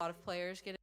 lot of players get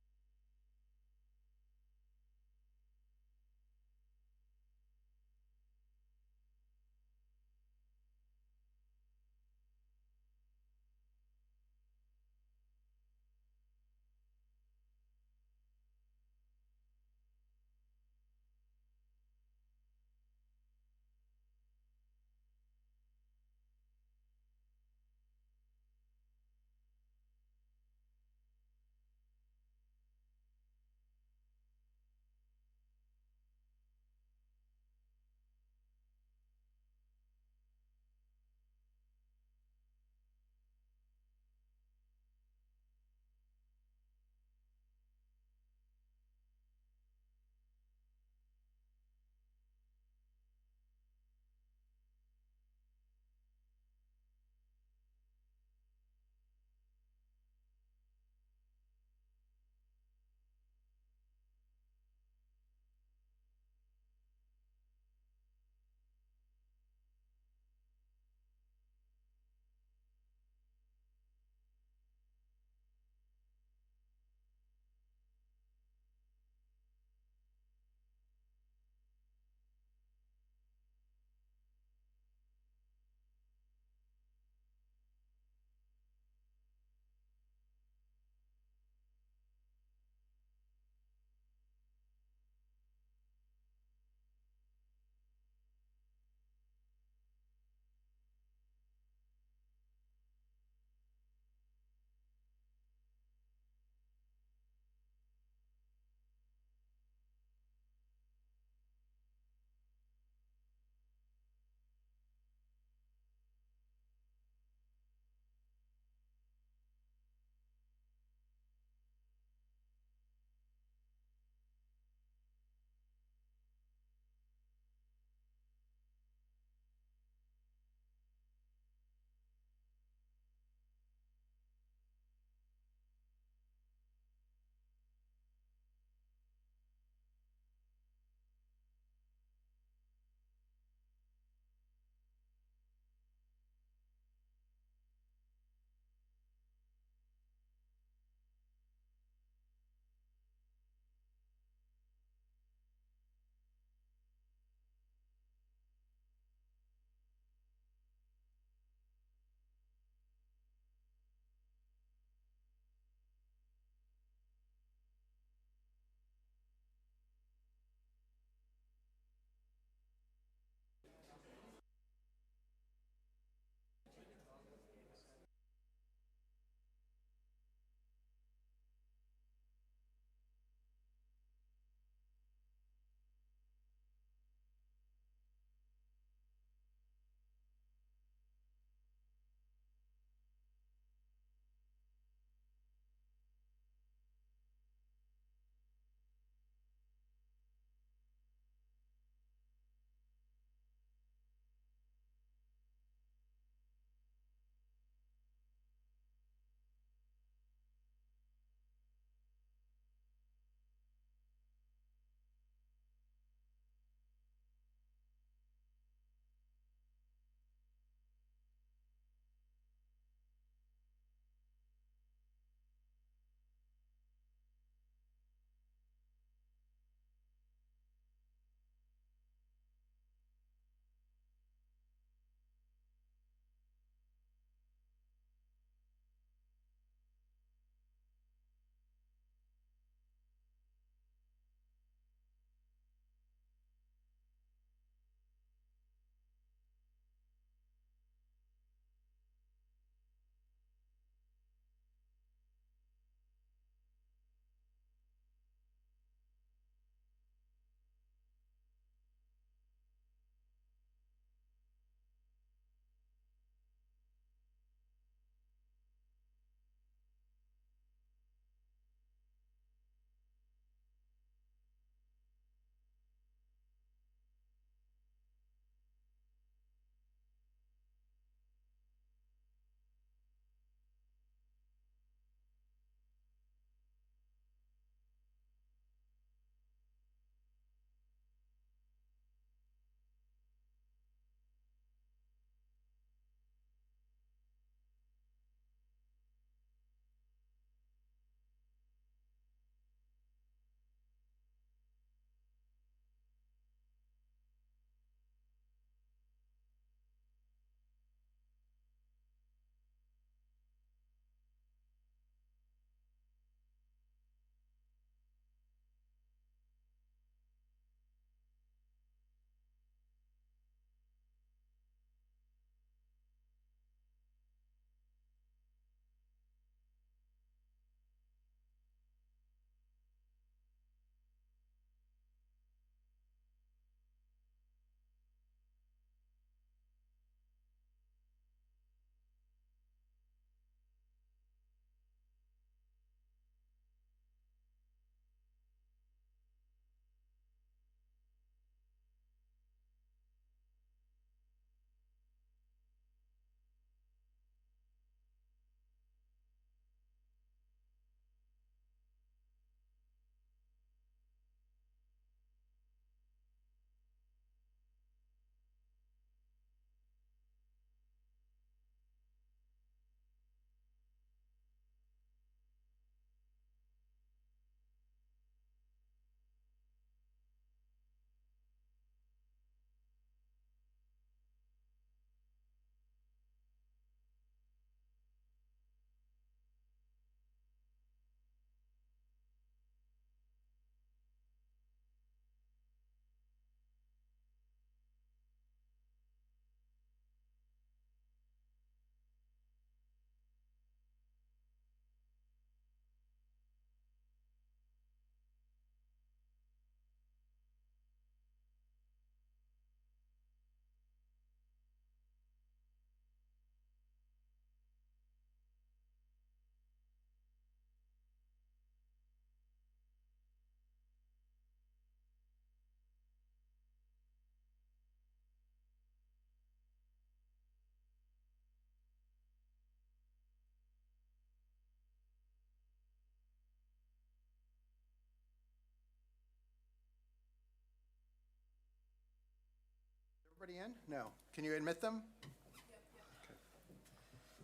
already in? No. Can you admit them?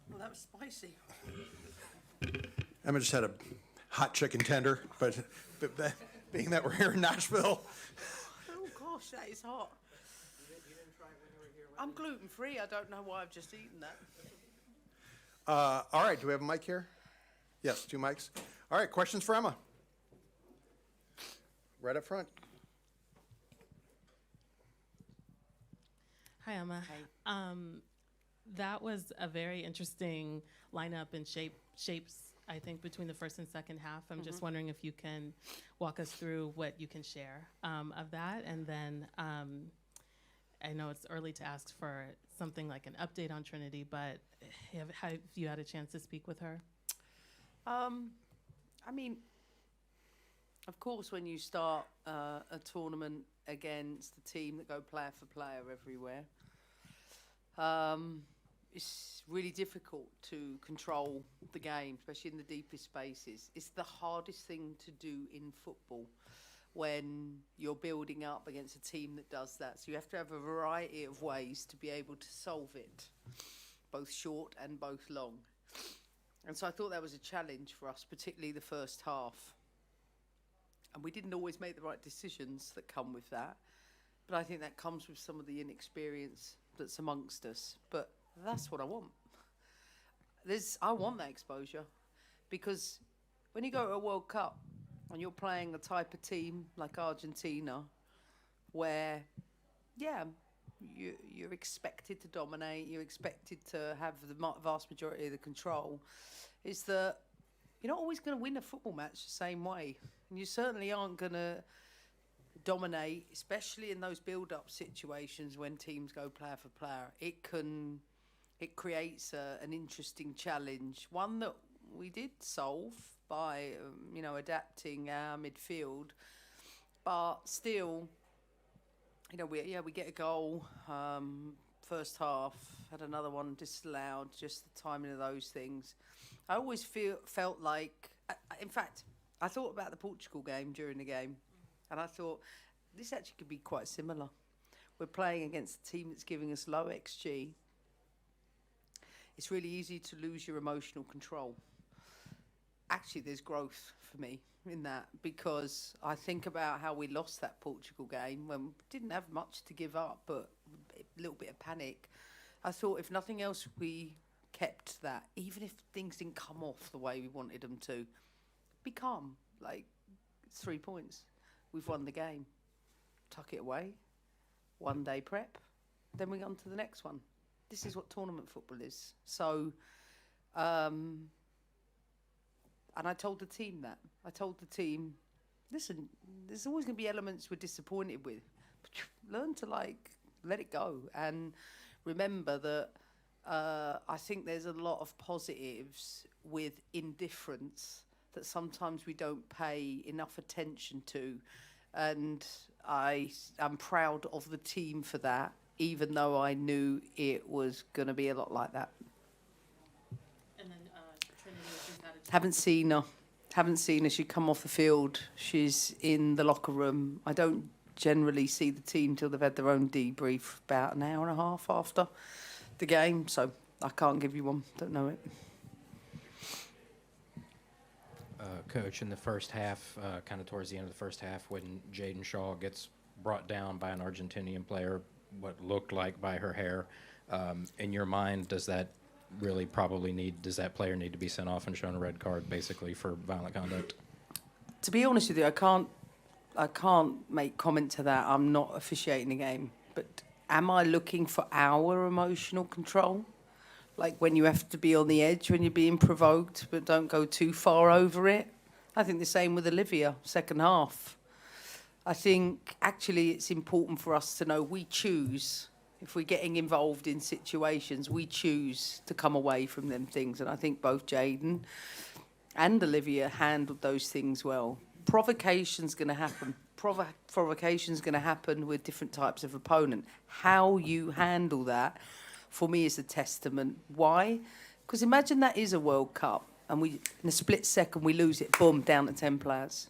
Well, that was spicy. Emma just had a hot chicken tender, but being that we're here in Nashville. Oh, gosh, that is hot. I'm gluten-free. I don't know why I've just eaten that. All right, do we have a mic here? Yes, 2 mics. All right, questions for Emma? Right up front. Hi, Emma. Hi. That was a very interesting lineup and shapes, I think, between the first and second half. I'm just wondering if you can walk us through what you can share of that. And then I know it's early to ask for something like an update on Trinity, but have you had a chance to speak with her? I mean, of course, when you start a tournament against a team that go player for player everywhere, it's really difficult to control the game, especially in the deepest spaces. It's the hardest thing to do in football when you're building up against a team that does that. So you have to have a variety of ways to be able to solve it, both short and both long. And so I thought that was a challenge for us, particularly the first half. And we didn't always make the right decisions that come with that. But I think that comes with some of the inexperience that's amongst us. But that's what I want. I want that exposure. Because when you go to a World Cup and you're playing a type of team like Argentina, where, yeah, you're expected to dominate, you're expected to have the vast majority of the control, is that you're not always going to win a football match the same way. And you certainly aren't going to dominate, especially in those build-up situations when teams go player for player. It creates an interesting challenge, one that we did solve by, adapting our midfield. But still, we get a goal. First half, had another one disallowed, just the timing of those things. I always felt like, in fact, I thought about the Portugal game during the game, and I thought, this actually could be quite similar. We're playing against a team that's giving us low XG. It's really easy to lose your emotional control. Actually, there's growth for me in that, because I think about how we lost that Portugal game when we didn't have much to give up, but a little bit of panic. I thought, if nothing else, we kept that, even if things didn't come off the way we wanted them to. Be calm, like, it's 3 points. We've won the game. Tuck it away. 1 day prep. Then we go on to the next one. This is what tournament football is. So, and I told the team that. I told the team, listen, there's always going to be elements we're disappointed with. But learn to, let it go. And remember that I think there's a lot of positives with indifference that sometimes we don't pay enough attention to. And I'm proud of the team for that, even though I knew it was going to be a lot like that. And then Trinity, she's had a Haven't seen her. She come off the field. She's in the locker room. I don't generally see the team till they've had their own debrief about an hour and a half after the game. So I can't give you one. Don't know it. Coach, in the first half, kind of towards the end of the first half, when Jaden Shaw gets brought down by an Argentinian player, what looked like by her hair, in your mind, does that player need to be sent off and shown a red card, basically, for violent conduct? To be honest with you, I can't make comment to that. I'm not officiating the game. But am I looking for our emotional control? Like when you have to be on the edge when you're being provoked, but don't go too far over it? I think the same with Olivia, second half. I think actually it's important for us to know we choose. If we're getting involved in situations, we choose to come away from them things. And I think both Jaden and Olivia handled those things well. Provocation's going to happen. Provocation's going to happen with different types of opponent. How you handle that, for me, is a testament. Why? Because imagine that is a World Cup, and in a split second we lose it, boom, down to 10 players.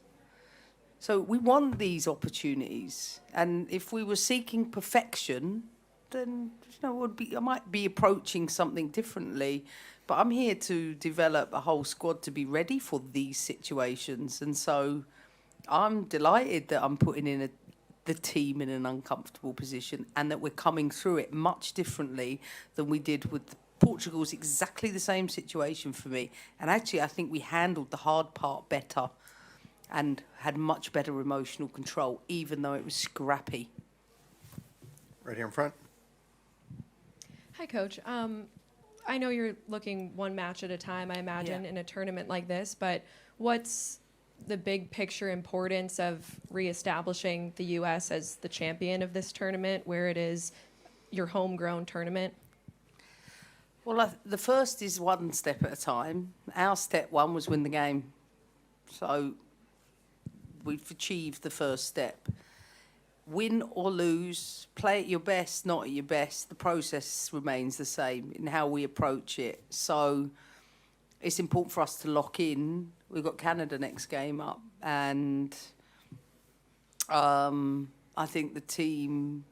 So we want these opportunities. And if we were seeking perfection, then I might be approaching something differently. But I'm here to develop a whole squad to be ready for these situations, and so I'm delighted that I'm putting in the team in an uncomfortable position, and that we're coming through it much differently than we did with Portugal's exactly the same situation for me. And actually, I think we handled the hard part better and had much better emotional control, even though it was scrappy. Right here in front. Hi, Coach. I know you're looking one match at a time, I imagine, Yeah. in a tournament like this, but what's the big picture importance of reestablishing the U.S. as the champion of this tournament, where it is your homegrown tournament? Well, the first is one step at a time. Our step one was win the game. So we've achieved the first step. Win or lose, play at your best, not at your best, the process remains the same in how we approach it. So it's important for us to lock in. We've got Canada next game up, and I think the team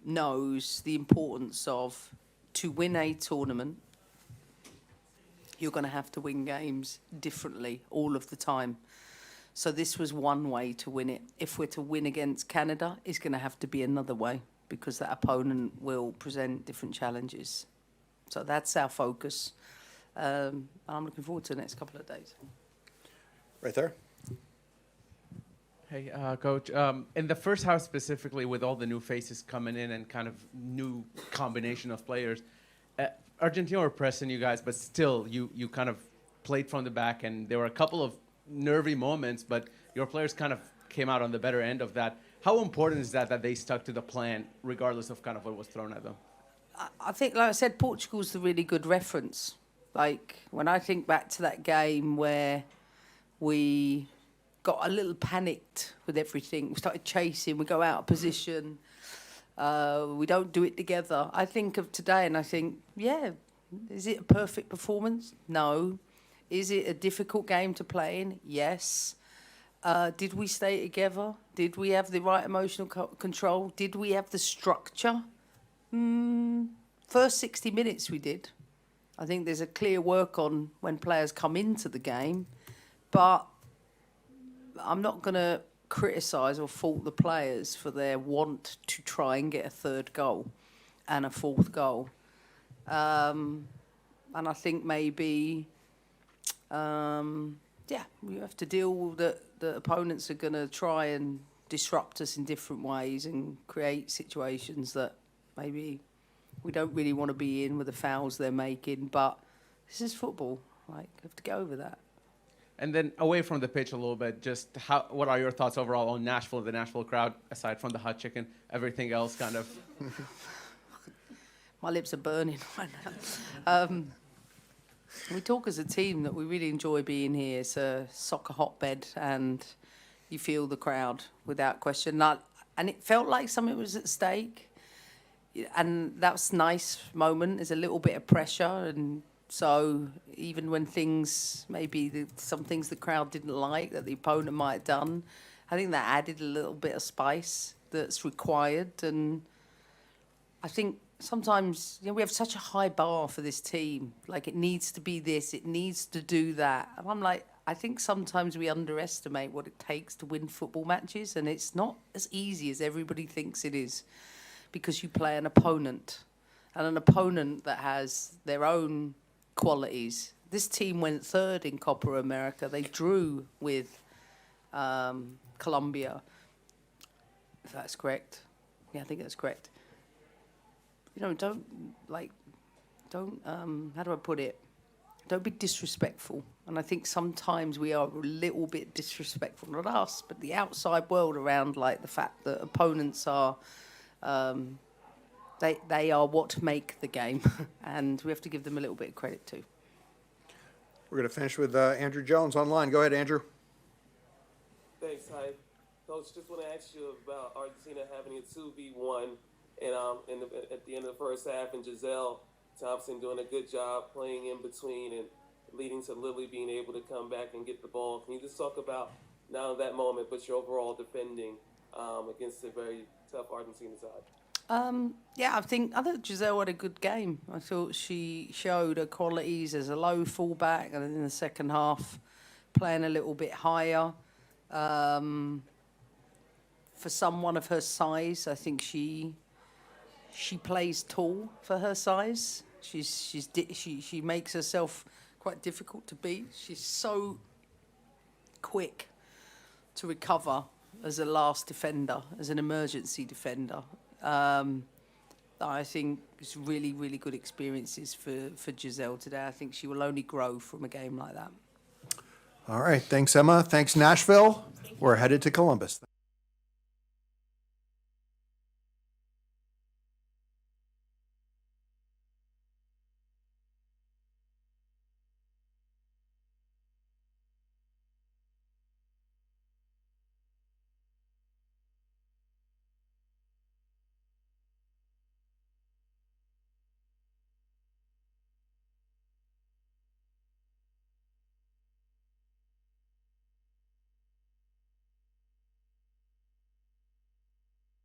knows the importance of, to win a tournament, you're going to have to win games differently all of the time. So this was one way to win it. If we're to win against Canada, it's going to have to be another way, because that opponent will present different challenges. So that's our focus. I'm looking forward to the next couple of days. Right there. Hey, Coach. In the first half specifically, with all the new faces coming in and kind of new combination of players, Argentina were pressing you guys, but still, you kind of played from the back, and there were a couple of nervy moments, but your players kind of came out on the better end of that. How important is that they stuck to the plan, regardless of kind of what was thrown at them? I think, like I said, Portugal's the really good reference. Like, when I think back to that game where we got a little panicked with everything, we started chasing, we go out of position, we don't do it together. I think of today and I think, yeah, is it a perfect performance? No. Is it a difficult game to play in? Yes. Did we stay together? Did we have the right emotional control? Did we have the structure? First 60 minutes we did. I think there's a clear work on when players come into the game, but I'm not going to criticise or fault the players for their want to try and get a third goal and a fourth goal. And I think maybe, we have to deal with that the opponents are going to try and disrupt us in different ways and create situations that maybe we don't really want to be in with the fouls they're making, but this is football. Like, you have to go over that. And then away from the pitch a little bit, just what are your thoughts overall on Nashville, the Nashville crowd, aside from the hot chicken, everything else kind of? My lips are burning right now. We talk as a team that we really enjoy being here. It's a soccer hotbed, and you feel the crowd without question. And it felt like something was at stake. And that was a nice moment. There's a little bit of pressure, and so even when things, some things the crowd didn't like that the opponent might have done, I think that added a little bit of spice that's required. And I think sometimes, we have such a high bar for this team. Like, it needs to be this, it needs to do that. And I'm like, I think sometimes we underestimate what it takes to win football matches, and it's not as easy as everybody thinks it is, because you play an opponent, and an opponent that has their own qualities. This team went third in Copa America. They drew with Colombia, if that's correct. Yeah, I think that's correct. Don't, how do I put it? Don't be disrespectful. And I think sometimes we are a little bit disrespectful, not us, but the outside world around, like, the fact that opponents are, they are what make the game. And we have to give them a little bit of credit too. We're going to finish with Andrew Jones online. Go ahead, Andrew. Thanks, Hi. Coach, just want to ask you about Argentina having a 2v1 and at the end of the first half, and Giselle Thompson doing a good job playing in between and leading to Lily being able to come back and get the ball. Can you just talk about not that moment, but your overall defending against a very tough Argentina side? Yeah, I thought Giselle had a good game. I thought she showed her qualities as a low fullback, and in the second half, playing a little bit higher. For someone of her size, I think she plays tall for her size. She makes herself quite difficult to beat. She's so quick to recover as a last defender, as an emergency defender. I think it's really, really good experiences for Giselle today. I think she will only grow from a game like that. All right, thanks, Emma. Thanks, Nashville. We're headed to Columbus.